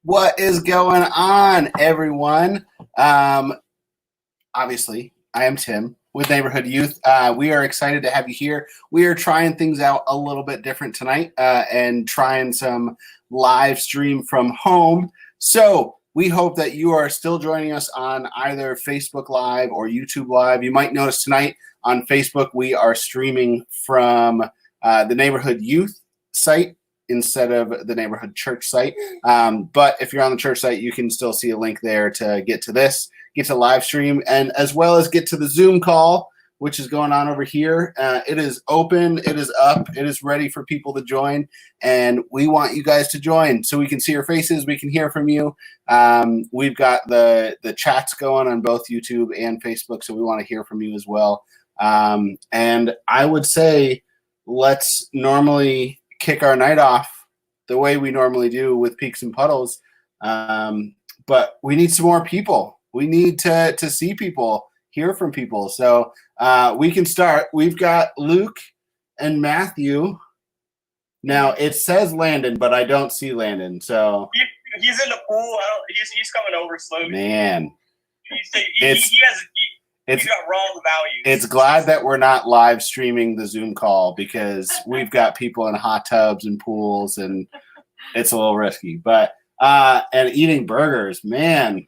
What is going on, everyone? Obviously, I am Tim with Neighborhood Youth. We are excited to have you here. We are trying things out a little bit different tonight and trying some live stream from home. So we hope that you are still joining us on either Facebook Live or YouTube Live. You might notice tonight on Facebook, we are streaming from the Neighborhood Youth site instead of the Neighborhood Church site. But if you're on the church site, you can still see a link there to get to this, get to live stream, and as well as get to the Zoom call, which is going on over here. It is open, it is up, it is ready for people to join, and we want you guys to join so we can see your faces, we can hear from you. We've got the chats going on both YouTube and Facebook, so we want to hear from you as well. And I would say let's normally kick our night off the way we normally do with Peaks and Puddles, but we need some more people. We need to see people, hear from people. So we can start. We've got Luke and Matthew. Now it says Landon, but I don't see Landon. So he's in the pool. He's coming over slowly. Man, He's got wrong values. It's glad that we're not live streaming the Zoom call because we've got people in hot tubs and pools, and it's a little risky. But and eating burgers, man.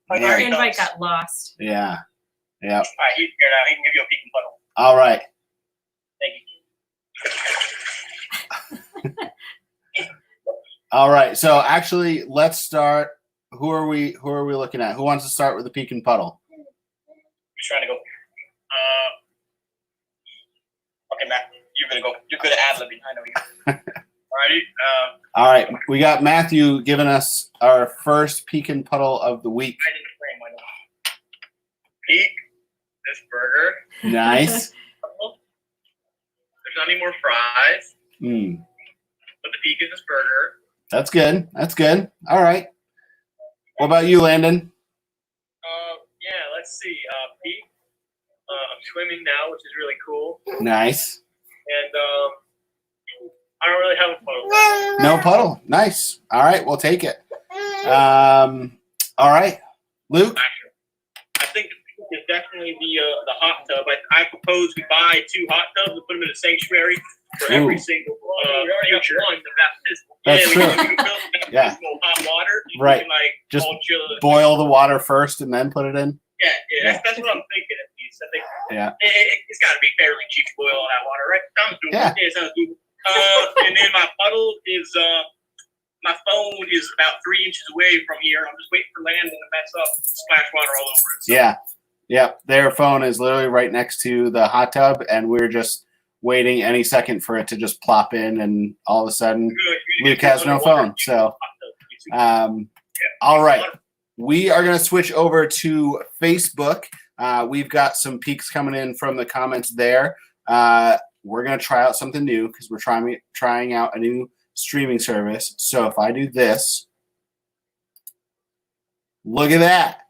Our invite got lost. Yeah. All right, he's here now. He can give you a peek and puddle. All right. Thank you. All right. So actually, let's start. Who are we looking at? Who wants to start with the peek and puddle? Who's trying to go? Okay, Matt, you're gonna go. You're good at ad-libbing. I know you. Alrighty. All right, we got Matthew giving us our first peek and puddle of the week. I didn't frame my nose. Peek this burger. Nice. There's not any more fries. Mm. But the peek is this burger. That's good. That's good. All right. What about you, Landon? Yeah, let's see. Peek. I'm swimming now, which is really cool. Nice. And I don't really have a puddle. No puddle. Nice. All right, we'll take it. All right, Luke. I think it's definitely the hot tub. I propose we buy 2 hot tubs and put them in a sanctuary for every single future. That's true. We can fill them Yeah. with hot water. Right. Can, like, just all chill. boil the water first and then put it in. Yeah. That's what I'm thinking at least. I think it's got to be fairly cheap to boil all that water, right? Sounds doable. Yeah. It sounds doable. And then my puddle is my phone is about 3 inches away from here. I'm just waiting for Landon to mess up, splash water all over it. So. Yeah. Their phone is literally right next to the hot tub, and we're just waiting any second for it to just plop in, and all of a sudden Luke has no phone. So, all right. We are going to switch over to Facebook. We've got some peeks coming in from the comments there. We're going to try out something new because we're trying out a new streaming service. So if I do this, look at that.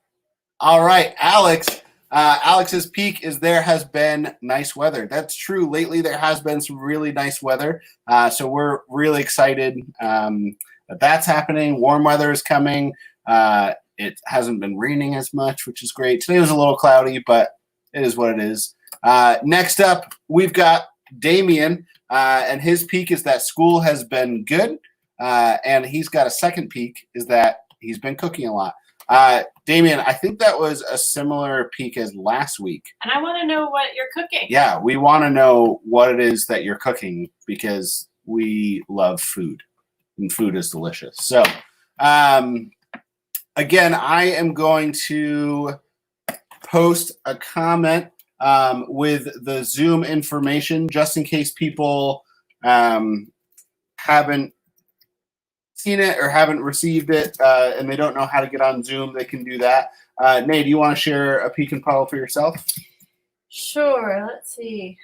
All right, Alex. Alex's peak is there has been nice weather. That's true. Lately, there has been some really nice weather. So we're really excited that that's happening. Warm weather is coming. It hasn't been raining as much, which is great. Today was a little cloudy, but it is what it is. Next up, we've got Damien, and his peak is that school has been good, and he's got a second peak is that he's been cooking a lot. Damien, I think that was a similar peak as last week. And I want to know what you're cooking. Yeah, we want to know what it is that you're cooking because we love food, and food is delicious. So, again, I am going to post a comment with the Zoom information just in case people haven't seen it or haven't received it and they don't know how to get on Zoom. They can do that. Nate, do you want to share a peek and puddle for yourself? Sure. Let's see.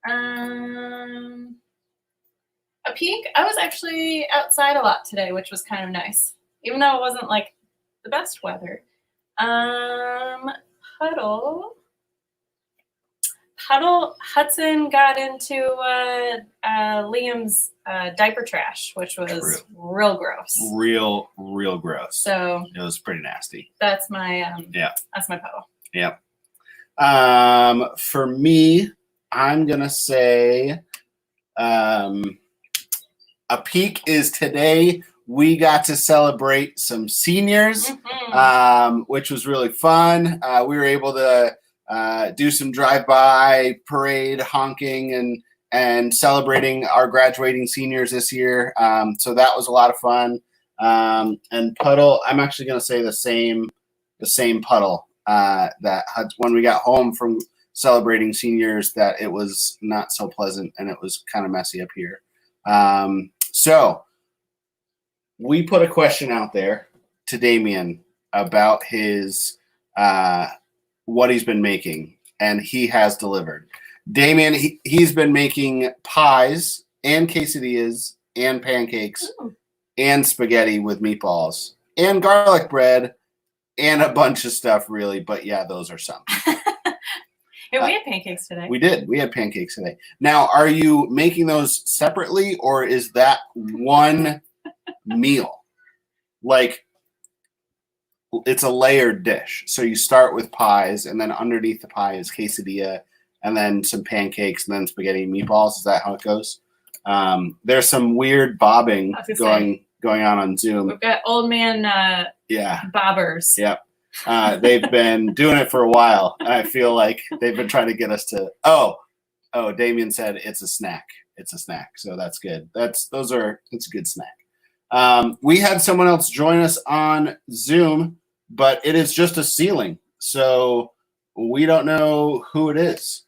A peek. I was actually outside a lot today, which was kind of nice, even though it wasn't like the best weather. Puddle Hudson got into Liam's diaper trash, which was True. real gross. Real gross. So It was pretty nasty. that's my Yeah. That's my puddle. Yep. For me, I'm gonna say a peak is today. We got to celebrate some seniors, Mhm. which was really fun. We were able to do some drive-by parade honking and celebrating our graduating seniors this year. So that was a lot of fun. And puddle, I'm actually going to say the same puddle that when we got home from celebrating seniors, that it was not so pleasant and it was kind of messy up here. So we put a question out there to Damien about his what he's been making, and he has delivered. Damien, he's been making pies and quesadillas and pancakes and spaghetti with meatballs and garlic bread and a bunch of stuff, really. But yeah, those are some. Yeah, we had pancakes today. We did. We had pancakes today. Now, are you making those separately, or is that one meal? Like, it's a layered dish. So you start with pies, and then underneath the pie is quesadilla, and then some pancakes, and then spaghetti and meatballs. Is that how it goes? There's some weird bobbing going on Zoom. We've got old man bobbers. Yep. They've been doing it for a while, and I feel like they've been trying to get us to. Oh, Damien said it's a snack. It's a snack, so that's good. It's a good snack. We had someone else join us on Zoom, but it is just a ceiling, so we don't know who it is.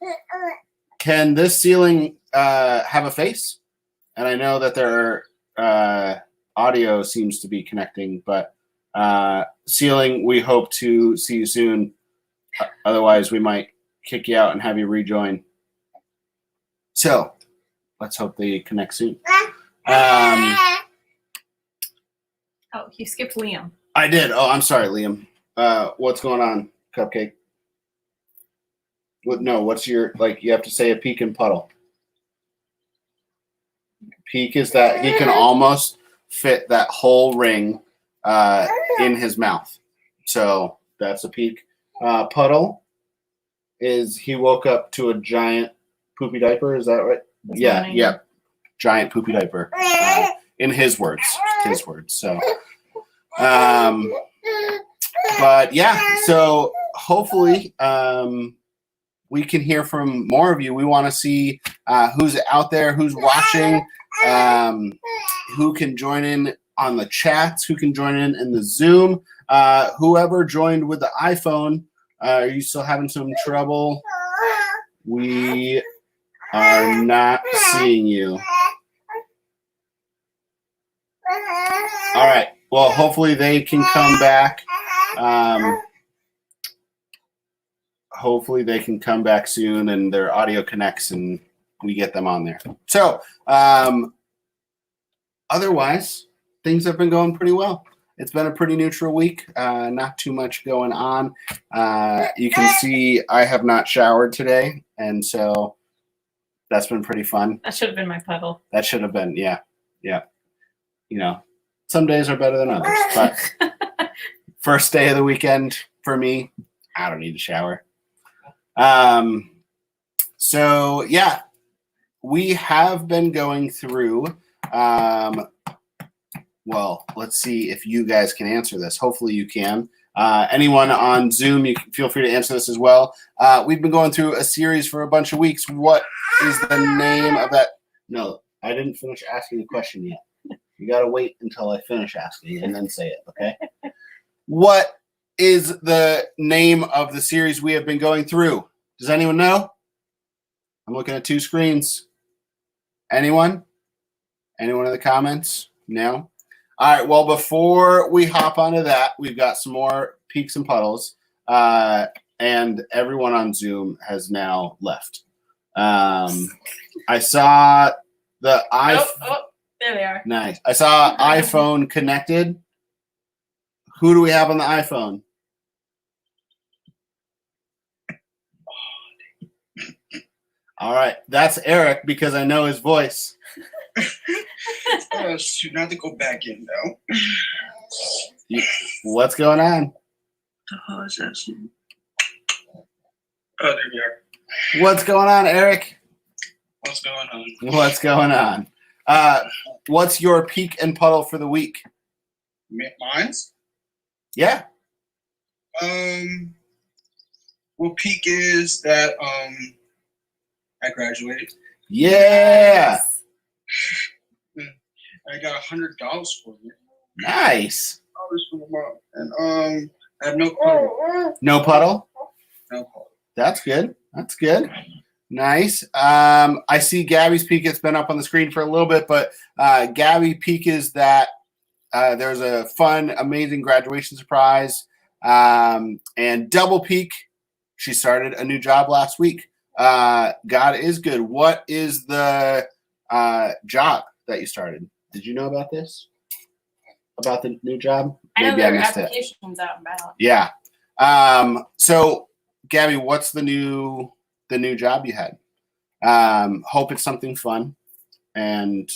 Can this ceiling have a face? And I know that their audio seems to be connecting, but ceiling, we hope to see you soon. Otherwise, we might kick you out and have you rejoin. So let's hope they connect soon. Oh, you skipped Liam. I did. Oh, I'm sorry, Liam. What's going on, Cupcake? What's your, you have to say a peak and puddle. Peak is that he can almost fit that whole ring in his mouth. So that's a peak. Puddle is he woke up to a giant poopy diaper. Is that right? Yeah. Giant poopy diaper. In his words. So, but yeah, so hopefully we can hear from more of you. We want to see who's out there, who's watching, who can join in on the chats, who can join in the Zoom. Whoever joined with the iPhone, are you still having some trouble? We are not seeing you. All right. Well, hopefully they can come back. Hopefully they can come back soon and their audio connects and we get them on there. So, otherwise, things have been going pretty well. It's been a pretty neutral week. Not too much going on. You can see I have not showered today, and so that's been pretty fun. That should have been my puddle. That should have been, yeah. You know, some days are better than others. But first day of the weekend for me, I don't need to shower. So yeah, we have been going through. Well, let's see if you guys can answer this. Hopefully you can. Anyone on Zoom, you can feel free to answer this as well. We've been going through a series for a bunch of weeks. What is the name of that? No, I didn't finish asking the question yet. You got to wait until I finish asking and then say it, okay? What is the name of the series we have been going through? Does anyone know? I'm looking at two screens. Anyone? Anyone in the comments? No? All right, well, before we hop onto that, we've got some more peaks and puddles, and everyone on Zoom has now left. I saw the Oh, there they are. Nice. I saw iPhone connected. Who do we have on the iPhone? All right, that's Eric because I know his voice. Oh, shoot, not to go back in though. What's going on? Oh, is that some- oh, there we are. What's going on, Eric? What's going on? What's going on? What's your peak and puddle for the week? Mine's? Yeah. Well, peak is that I graduated. Yeah. I got $100 for it. Nice. Dollars from my mom, and I have no puddle. No puddle? No puddle. That's good. That's good. Nice. I see Gabby's peak. It's been up on the screen for a little bit, but Gabby peak is that there's a fun, amazing graduation surprise. And double peak, she started a new job last week. God is good. What is the job that you started? Did you know about this? About the new job? I know Maybe there are missed it. applications out and about. Yeah. So Gabby, what's the new job you had? Hope it's something fun and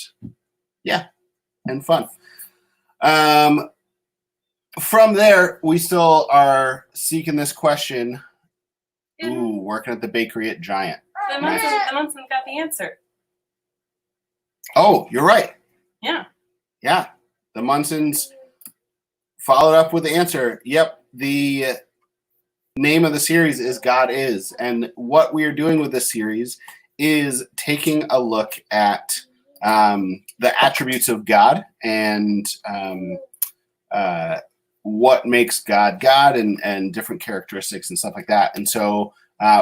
fun. From there, we still are seeking this question. Ooh, working at the bakery at Giant. The Nice. Munson got the answer. Oh, you're right. Yeah. Yeah. The Munsons followed up with the answer. Yep. The name of the series is God Is. And what we are doing with this series is taking a look at the attributes of God and what makes God God and different characteristics and stuff like that. And so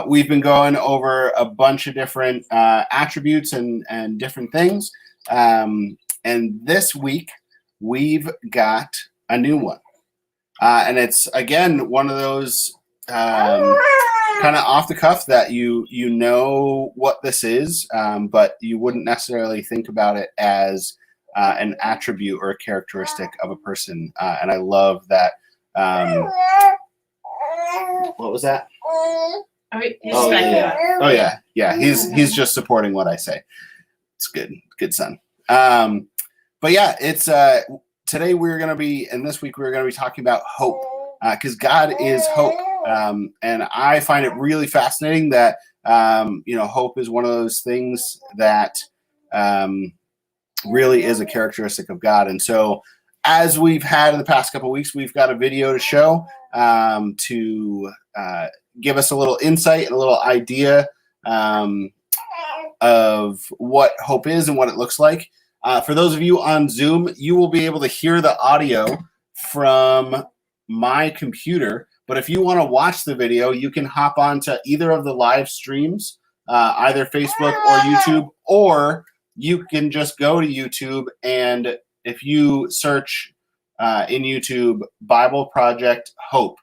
we've been going over a bunch of different attributes and different things. And this week, we've got a new one. And it's, again, one of those kind of off the cuff that you know what this is, but you wouldn't necessarily think about it as an attribute or a characteristic of a person. And I love that. What was that? Oh yeah. He's just supporting what I say. It's good son. But yeah, it's today we're gonna be, and this week we're gonna be talking about hope, because God is hope, and I find it really fascinating that hope is one of those things that really is a characteristic of God. And so, as we've had in the past couple of weeks, we've got a video to show to give us a little insight and a little idea of what hope is and what it looks like. For those of you on Zoom, you will be able to hear the audio from my computer. But if you want to watch the video, you can hop onto either of the live streams, either Facebook or YouTube, or you can just go to YouTube, and if you search in YouTube Bible Project Hope,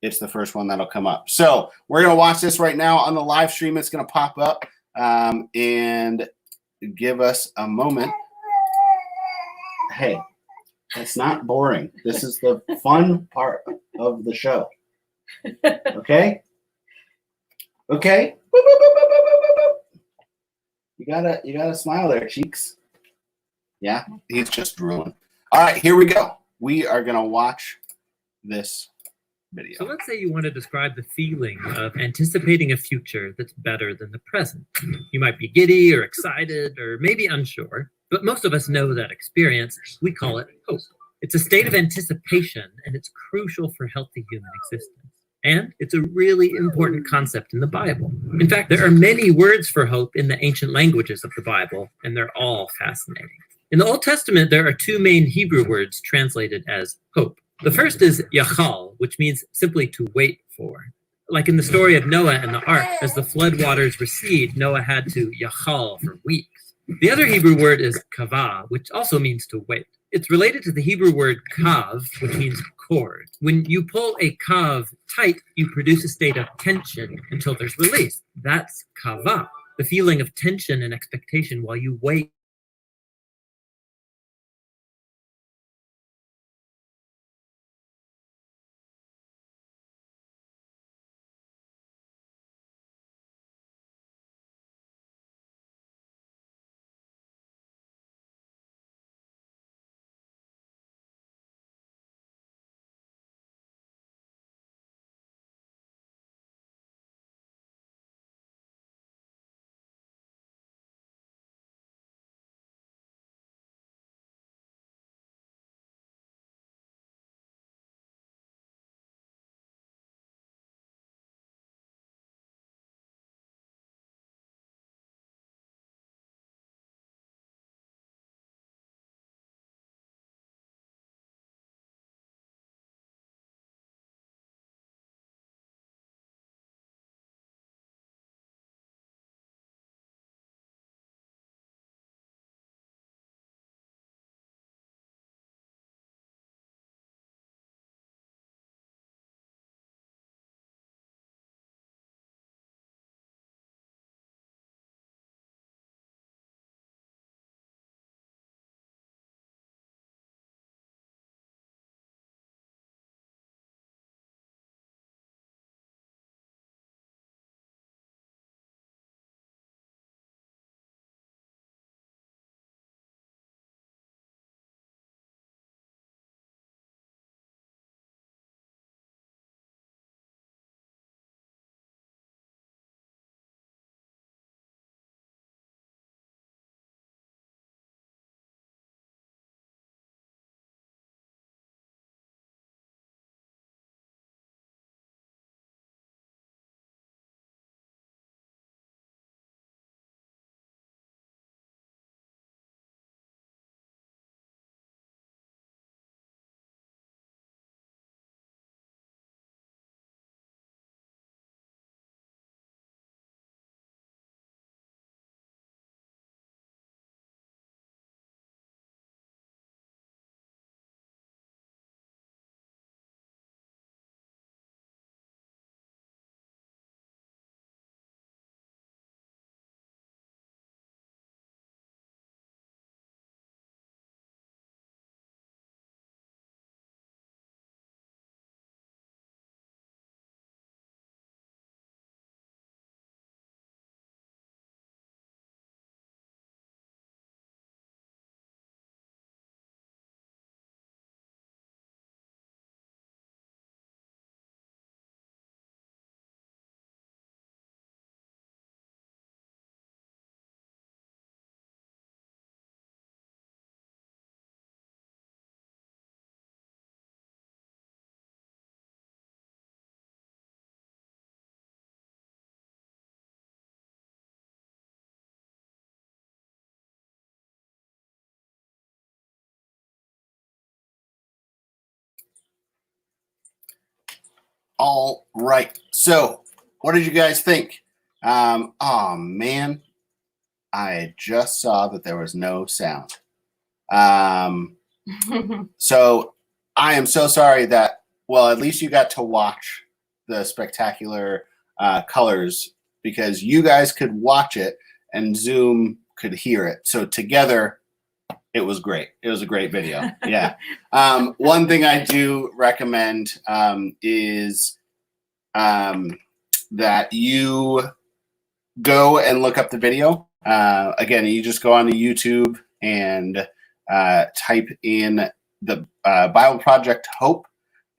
it's the first one that'll come up. So we're going to watch this right now on the live stream. It's going to pop up, and give us a moment. Hey, it's not boring. This is the fun part of the show. Okay? Okay? Boop, boop, boop, boop, boop, boop, boop. You gotta smile there, cheeks. Yeah, he's just drooling. All right, here we go. We are gonna watch this video. So let's say you want to describe the feeling of anticipating a future that's better than the present. You might be giddy or excited or maybe unsure, but most of us know that experience. We call it hope. It's a state of anticipation, and it's crucial for healthy human existence. And it's a really important concept in the Bible. In fact, there are many words for hope in the ancient languages of the Bible, and they're all fascinating. In the Old Testament, there are two main Hebrew words translated as hope. The first is yachal, which means simply to wait for. Like in the story of Noah and the ark, as the flood waters recede, Noah had to yachal for weeks. The other Hebrew word is kavah, which also means to wait. It's related to the Hebrew word kav, which means cord. When you pull a kav tight, you produce a state of tension until there's release. That's kavah, the feeling of tension and expectation while you wait All right. So, what did you guys think? Oh man, I just saw that there was no sound. So I am so sorry that. Well, at least you got to watch the spectacular colors because you guys could watch it and Zoom could hear it. So together, it was great. It was a great video. Yeah. One thing I do recommend is that you go and look up the video. Again, you just go on to YouTube and type in the Bible Project Hope,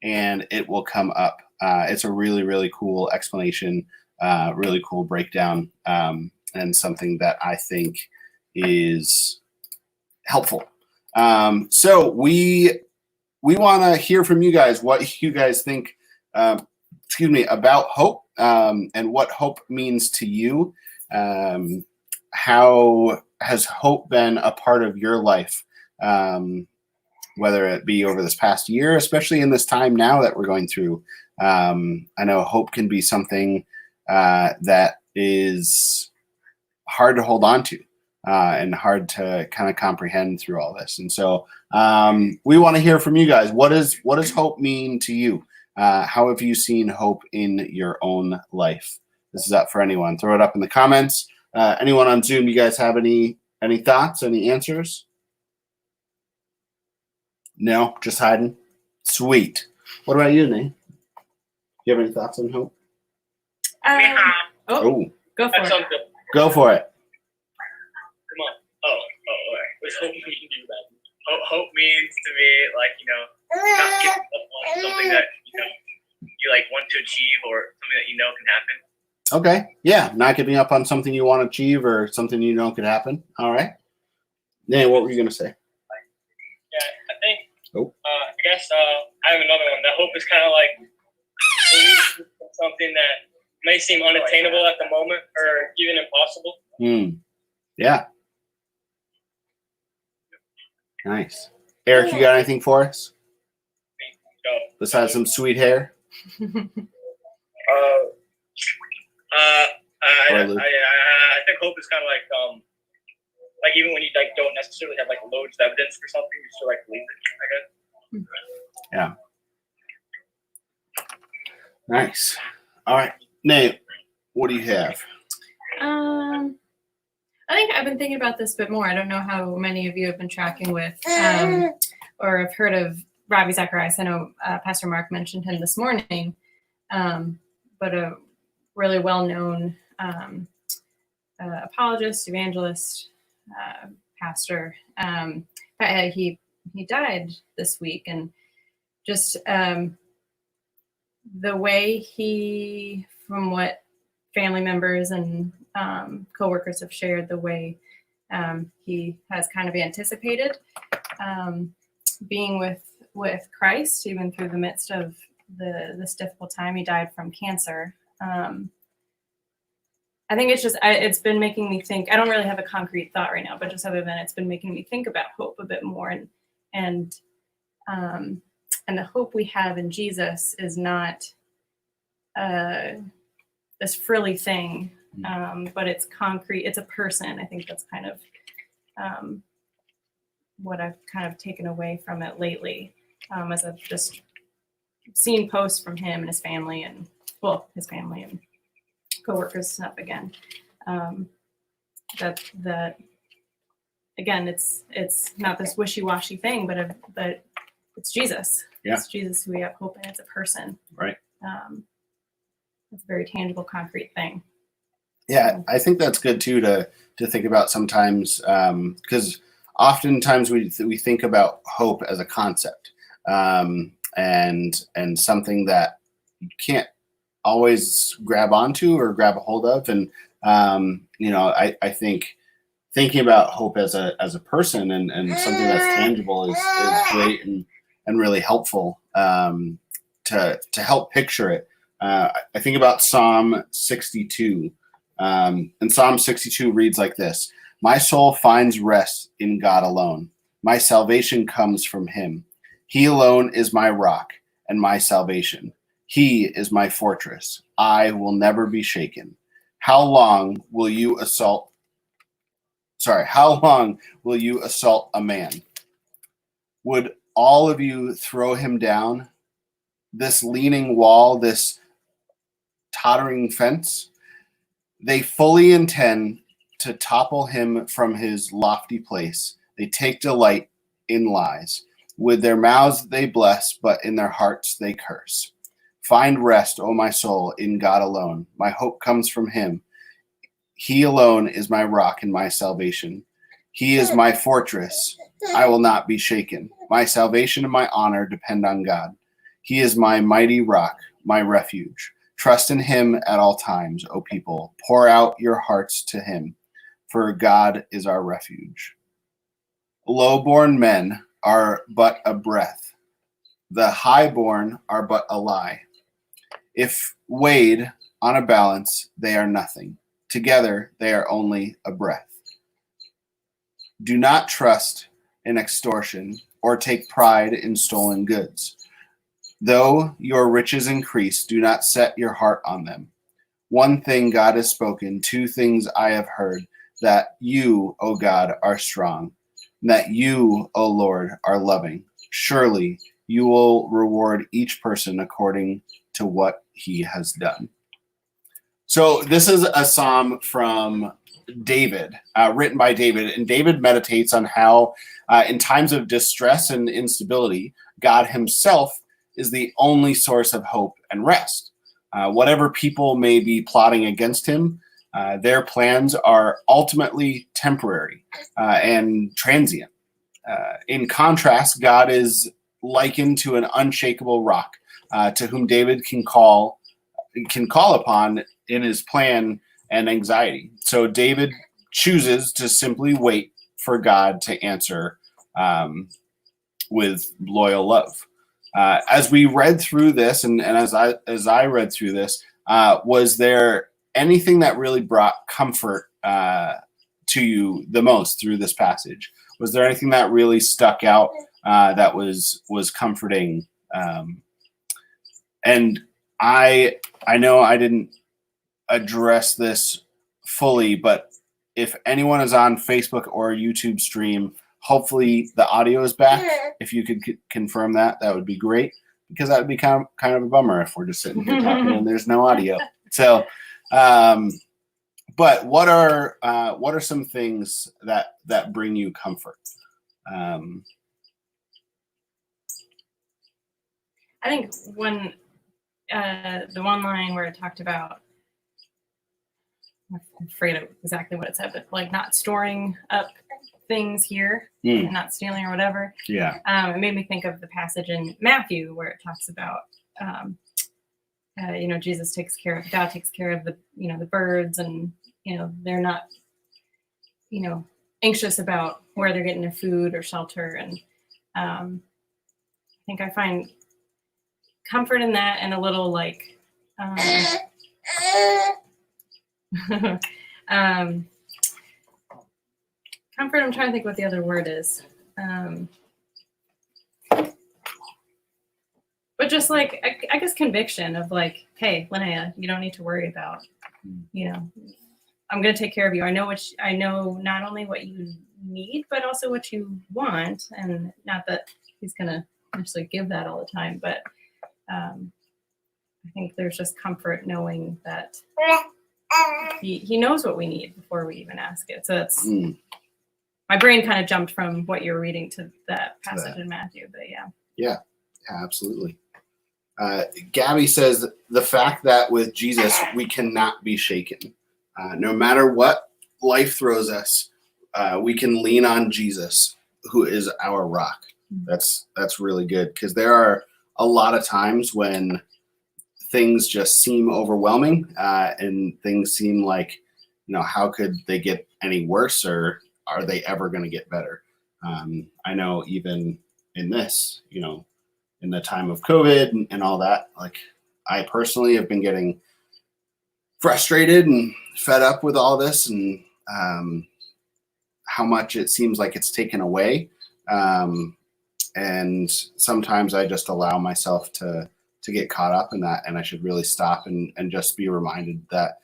and it will come up. It's a really, really cool explanation, really cool breakdown, and something that I think is helpful. So we want to hear from you guys what you guys think, about hope, and what hope means to you. How has hope been a part of your life? Whether it be over this past year, especially in this time now that we're going through. I know hope can be something that is hard to hold on to and hard to kind of comprehend through all this. And so we want to hear from you guys. What does hope mean to you? How have you seen hope in your own life? This is up for anyone. Throw it up in the comments. Anyone on Zoom, you guys have any thoughts, any answers? No, just hiding. Sweet. What about you, Nate? You have any thoughts on hope? Oh, Go for That's it. something. go for it. Come on. Oh, all right. What's hope mean to you, man? Hope means to me, not giving up on something that, you want to achieve or something that can happen. Okay. Yeah, not giving up on something you want to achieve or something you know could happen. All right. Nate, what were you going to say? Yeah, I think. Oh. I guess I have another one. That hope is kind of like believing in something that may seem unattainable at the moment or even impossible. Yeah. Nice. Eric, you got anything for us? Go. Besides some sweet hair? I think hope is kind of like even when you don't necessarily have loads of evidence for something, you still believe it. I guess. Yeah. Nice. All right, Nate, what do you have? I think I've been thinking about this a bit more. I don't know how many of you have been tracking with or have heard of Ravi Zacharias. I know Pastor Mark mentioned him this morning, but a really well-known apologist, evangelist, pastor. He died this week, and just the way he, from what family members and coworkers have shared, the way he has kind of anticipated being with Christ, even through the midst of this difficult time. He died from cancer. I think it's been making me think. I don't really have a concrete thought right now, but just other than it's been making me think about hope a bit more, and the hope we have in Jesus is not this frilly thing, but it's concrete. It's a person. I think that's kind of what I've kind of taken away from it lately, as I've just seen posts from him and his family and coworkers stuff again. That again, it's not this wishy-washy thing, but it's Jesus. Yeah. It's Jesus who we have hope in. It's a person. Right. It's a very tangible, concrete thing. Yeah, I think that's good too to think about sometimes, because oftentimes we think about hope as a concept, and something that you can't always grab onto or grab a hold of. And I think thinking about hope as a person and something that's tangible is great and really helpful to help picture it. I think about Psalm 62. And Psalm 62 reads like this: "My soul finds rest in God alone. My salvation comes from him. He alone is my rock and my salvation, He is my fortress. I will never be shaken. How long will you assault? How long will you assault a man? Would all of you throw him down? This leaning wall, this tottering fence? They fully intend to topple him from his lofty place. They take delight in lies. With their mouths they bless, but in their hearts they curse. Find rest, O my soul, in God alone. My hope comes from him. He alone is my rock and my salvation. He is my fortress. I will not be shaken. My salvation and my honor depend on God. He is my mighty rock, my refuge. Trust in him at all times, O people. Pour out your hearts to him, for God is our refuge. Low-born men are but a breath. The high-born are but a lie. If weighed on a balance, they are nothing. Together, they are only a breath. Do not trust in extortion or take pride in stolen goods. Though your riches increase, do not set your heart on them. One thing God has spoken, two things I have heard, that you, O God, are strong, and that you, O Lord, are loving. Surely you will reward each person according to what he has done. So this is a psalm from David, written by David, and David meditates on how in times of distress and instability, God himself is the only source of hope and rest. Whatever people may be plotting against him, their plans are ultimately temporary and transient. In contrast, God is likened to an unshakable rock to whom David can call upon in his plan and anxiety. So David chooses to simply wait for God to answer with loyal love. As we read through this, and as I read through this, was there anything that really brought comfort to you the most through this passage? Was there anything that really stuck out that was comforting? And I know I didn't address this fully, but if anyone is on Facebook or YouTube stream, hopefully the audio is back. If you could confirm that, that would be great, because that would be kind of a bummer if we're just sitting here talking and there's no audio. So, but what are some things that bring you comfort? I think the one line where it talked about, I forget exactly what it said, but like not storing up things here and not stealing or whatever. Yeah. It made me think of the passage in Matthew where it talks about, God takes care of the birds, and, they're not, anxious about where they're getting their food or shelter. And I think I find comfort in that, and a little like, comfort. I'm trying to think what the other word is. But just like, I guess conviction of like, hey, Linnea, you don't need to worry about, I'm going to take care of you. I know not only what you need, but also what you want. And not that he's going to necessarily give that all the time, but I think there's just comfort knowing that he knows what we need before we even ask it. So that's, my brain kind of jumped from what you're reading to that passage in Matthew, but yeah. Yeah, absolutely. Gabby says the fact that with Jesus, we cannot be shaken. No matter what life throws us, we can lean on Jesus, who is our rock. That's really good, because there are a lot of times when things just seem overwhelming and things seem like, how could they get any worse, or are they ever going to get better? I know even in this, in the time of COVID and all that, like I personally have been getting frustrated and fed up with all this, and how much it seems like it's taken away. And sometimes I just allow myself to get caught up in that, and I should really stop and just be reminded that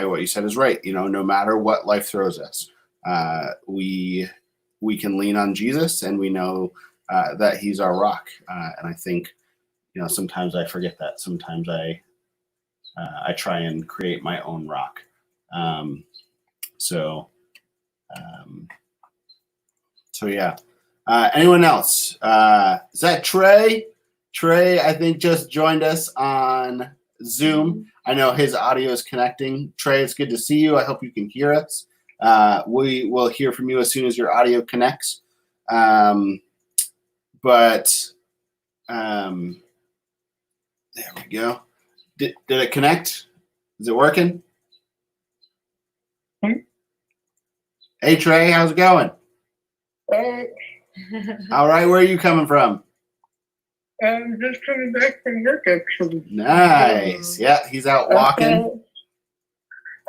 what you said is right. No matter what life throws us, we can lean on Jesus, and we know that He's our rock. And I think sometimes I forget that. Sometimes I try and create my own rock. So yeah. Anyone else? Is that Trey? Trey, I think, just joined us on Zoom. I know his audio is connecting. Trey, it's good to see you. I hope you can hear us. We will hear from you as soon as your audio connects. There we go. Did it connect? Is it working? Hey, Trey, how's it going? All right, where are you coming from? I'm just coming back from work, actually. Nice. Yeah, he's out walking.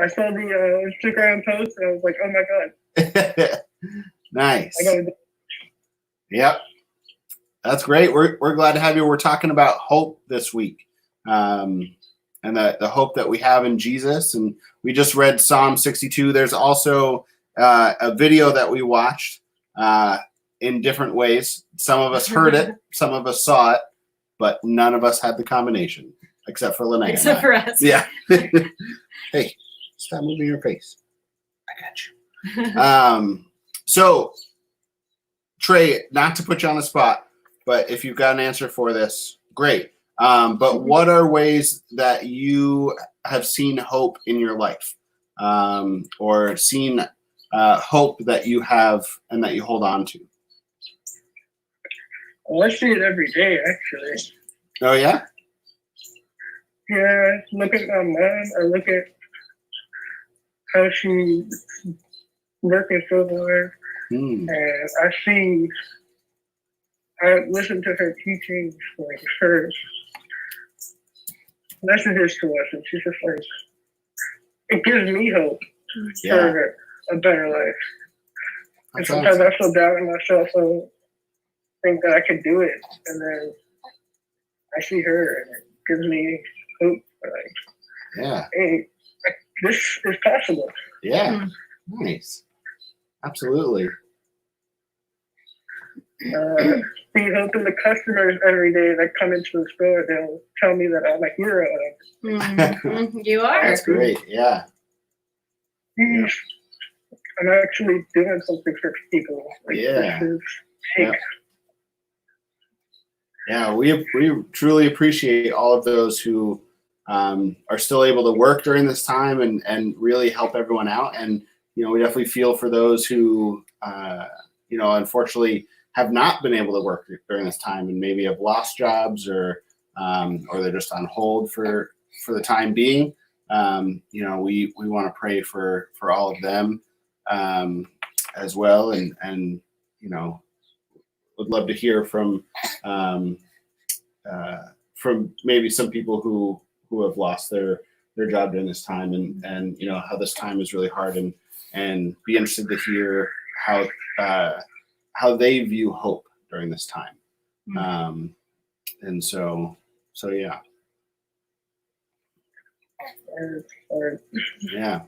I saw the Instagram post, and I was like, oh my God. Nice. I gotta do. Yep. That's great. We're glad to have you. We're talking about hope this week, and the hope that we have in Jesus. And we just read Psalm 62. There's also a video that we watched in different ways. Some of us heard it, some of us saw it, but none of us had the combination, except for Linnea. Except for us. Yeah. Hey, stop moving your face. I got you. So, Trey, not to put you on the spot, but if you've got an answer for this, great. But what are ways that you have seen hope in your life, or seen hope that you have and that you hold on to? Well, I see it every day, actually. Oh, yeah? Yeah, look at my mom. I look at how she's working so hard. And I listen to her teachings, like her messages to us, and she's just like, it gives me hope for a better life. And sometimes I feel down in myself, so think that I could do it, and then I see her, and it gives me hope. Like, hey, this is possible. Yeah, nice, absolutely. See hope in the customers every day that come into the store. They'll tell me that I'm a hero. You are. That's great. Yeah. I'm actually doing something for people. Like, Yeah, we truly appreciate all of those who are still able to work during this time and really help everyone out. And, we definitely feel for those who, unfortunately have not been able to work during this time and maybe have lost jobs or they're just on hold for the time being. We want to pray for all of them as well. And would love to hear from maybe some people who have lost their job during this time and how this time is really hard and be interested to hear how they view hope during this time. And so yeah. Yeah.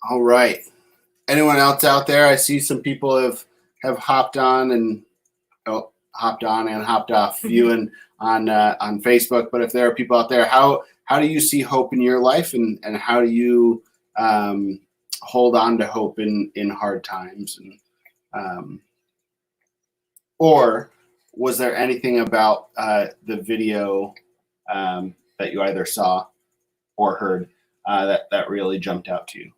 All right. Anyone else out there? I see some people have hopped on and hopped off viewing on Facebook. But if there are people out there, how do you see hope in your life, and how do you hold on to hope in hard times? And or was there anything about the video that you either saw or heard that really jumped out to you?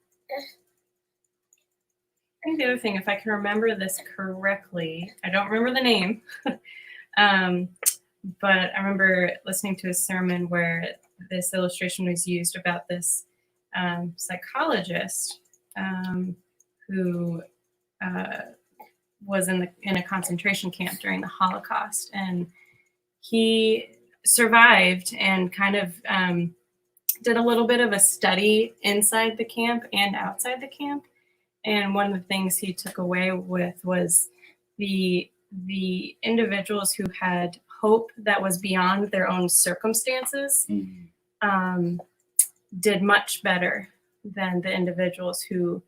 I think the other thing, if I can remember this correctly, I don't remember the name, but I remember listening to a sermon where this illustration was used about this psychologist who was in a concentration camp during the Holocaust, and he survived and kind of did a little bit of a study inside the camp and outside the camp. And one of the things he took away with was the the individuals who had hope that was beyond their own circumstances did much better than the individuals who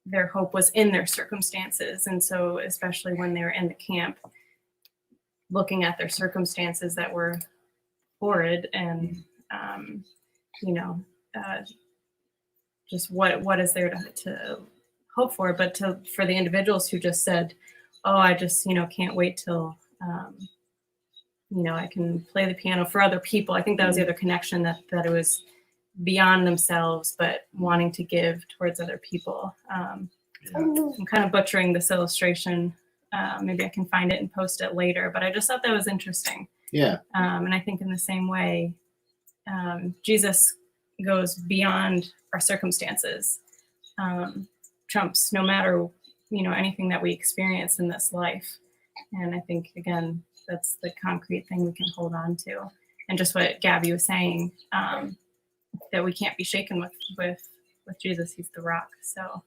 their hope was in their circumstances. And so, especially when they were in the camp, looking at their circumstances that were horrid and, just what is there to hope for, but for the individuals who just said, oh, I just, can't wait till, I can play the piano for other people. I think that was the other connection, that it was beyond themselves, but wanting to give towards other people. I'm kind of butchering this illustration. Maybe I can find it and post it later, but I just thought that was interesting. Yeah. And I think in the same way, Jesus goes beyond our circumstances, trumps no matter, anything that we experience in this life. And I think, again, that's the concrete thing we can hold on to. And just what Gabby was saying, that we can't be shaken with Jesus. He's the rock. So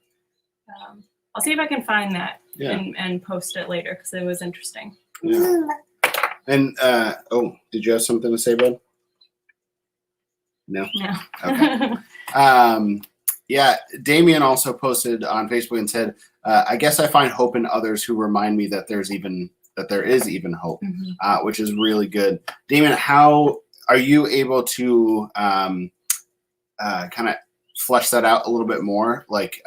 I'll see if I can find that and post it later, because it was interesting. Yeah. And did you have something to say, bud? No. No. Okay. Damien also posted on Facebook and said, I guess I find hope in others who remind me that there is even hope, which is really good. Damien, how are you able to kind of flesh that out a little bit more? Like,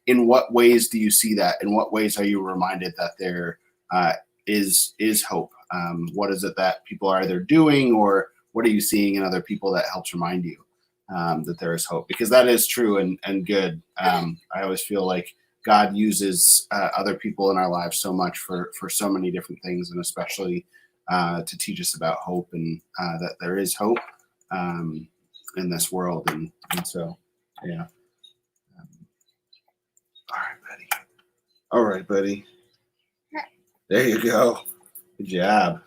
in what ways do you see that? In what ways are you reminded that there is hope? What is it that people are either doing, or what are you seeing in other people that helps remind you that there is hope? Because that is true and good. I always feel like God uses other people in our lives so much for so many different things, and especially to teach us about hope, and that there is hope in this world. And so, yeah. All right, buddy. There you go. Good job.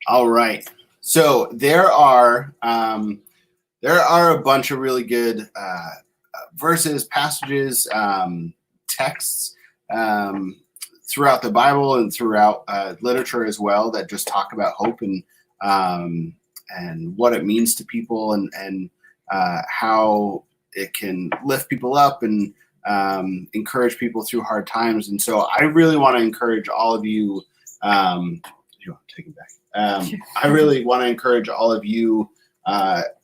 All right. So there are a bunch of really good verses, passages, texts throughout the Bible and throughout literature as well that just talk about hope and what it means to people, and how it can lift people up and encourage people through hard times. And so I really want to encourage all of you. You want to take it back? Sure. I really want to encourage all of you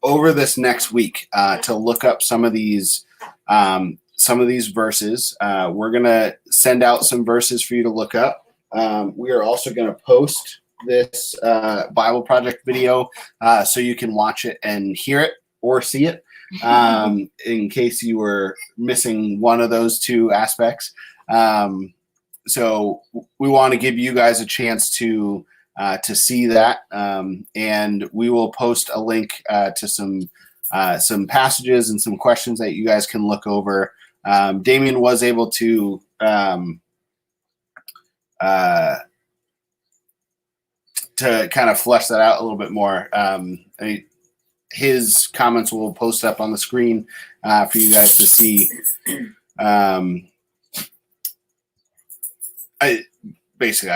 over this next week to look up some of these verses. We're gonna send out some verses for you to look up. We are also going to post this Bible Project video so you can watch it and hear it or see it, in case you were missing one of those two aspects. So we want to give you guys a chance to see that, and we will post a link to some passages and some questions that you guys can look over. Damien was able to kind of flesh that out a little bit more. His comments will post up on the screen for you guys to see. I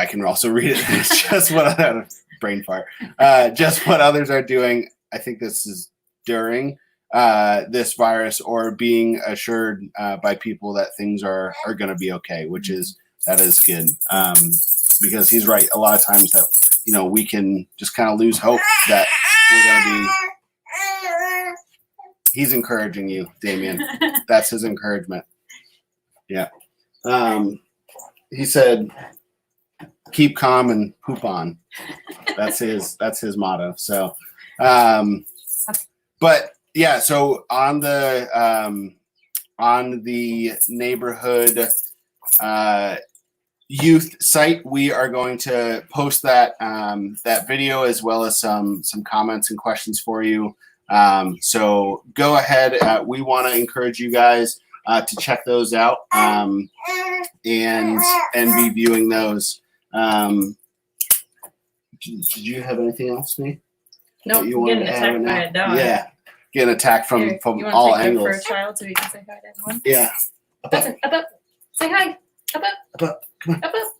can also read it. It's just what brain fart. Just what others are doing. I think this is during this virus, or being assured by people that things are going to be okay, that is good. Because he's right. A lot of times that, we can just kind of lose hope that we're going to be. He's encouraging you, Damien. That's his encouragement. Yeah. He said, keep calm and poop on. That's his motto. So, but yeah, so on the neighborhood youth site, we are going to post that video, as well as some comments and questions for you. So go ahead. We want to encourage you guys to check those out, and be viewing those. Did you have anything else, me? Nope, you getting wanted to add attacked by a dog. Yeah, getting attacked from You wanna all take good angles. for a child so we can say hi to everyone? Yeah. That's it. Say hi. Up, up. Up, up. Come on. Up, up.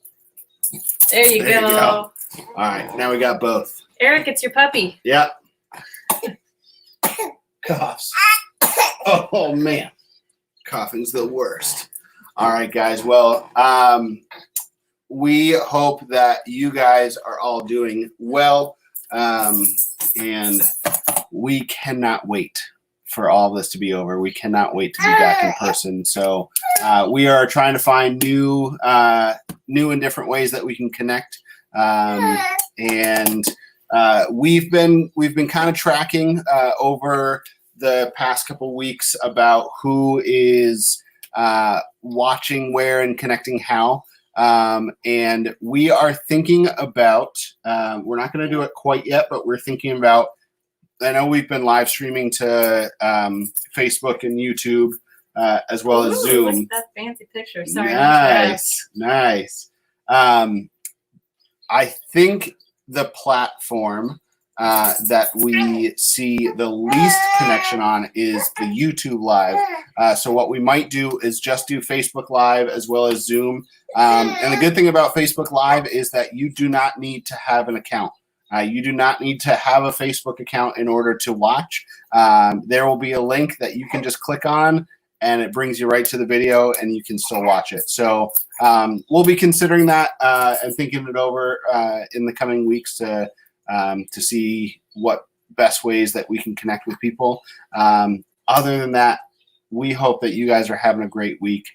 There you There you go. go. All right, now we got both. Eric, it's your puppy. Yep. Coughs. Oh man, coughing's the worst. All right, guys. Well, we hope that you guys are all doing well, and we cannot wait for all this to be over. We cannot wait to be back in person. So we are trying to find new and different ways that we can connect, and we've been kind of tracking over the past couple weeks about who is watching where and connecting how. And we are thinking about, we're not going to do it quite yet, but we're thinking about, I know we've been live streaming to Facebook and YouTube as well as Ooh, Zoom. what's that fancy picture? Sorry. to interrupt. Nice. I think the platform that we see the least connection on is the YouTube Live. So what we might do is just do Facebook Live as well as Zoom. And the good thing about Facebook Live is that you do not need to have an account. You do not need to have a Facebook account in order to watch. There will be a link that you can just click on, and it brings you right to the video, and you can still watch it. So we'll be considering that and thinking it over in the coming weeks to see what best ways that we can connect with people. Other than that, we hope that you guys are having a great week.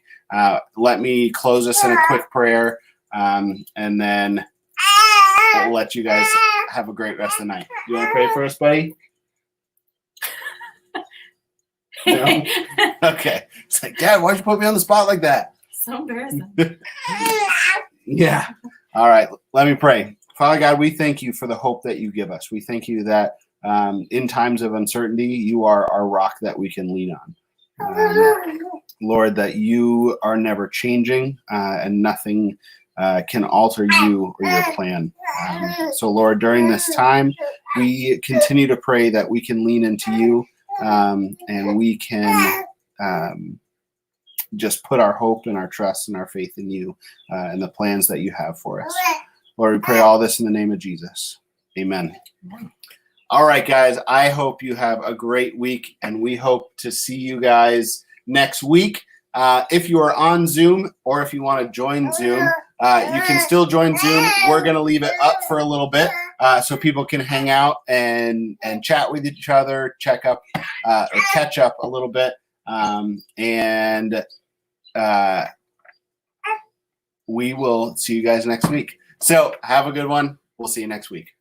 Let me close us in a quick prayer, and then we'll let you guys have a great rest of the night. You want to pray for us, buddy? No? Okay. It's like, Dad, why'd you put me on the spot like that? So embarrassing. Yeah. All right. Let me pray. Father God, we thank you for the hope that you give us. We thank you that in times of uncertainty, you are our rock that we can lean on. Lord, that you are never changing and nothing can alter you or your plan. So, Lord, during this time, we continue to pray that we can lean into you and we can just put our hope and our trust and our faith in you and the plans that you have for us. Lord, we pray all this in the name of Jesus. Amen. All right, guys, I hope you have a great week, and we hope to see you guys next week. If you are on Zoom or if you want to join Zoom, you can still join Zoom. We're going to leave it up for a little bit so people can hang out and chat with each other, check up or catch up a little bit. And we will see you guys next week. So have a good one. We'll see you next week.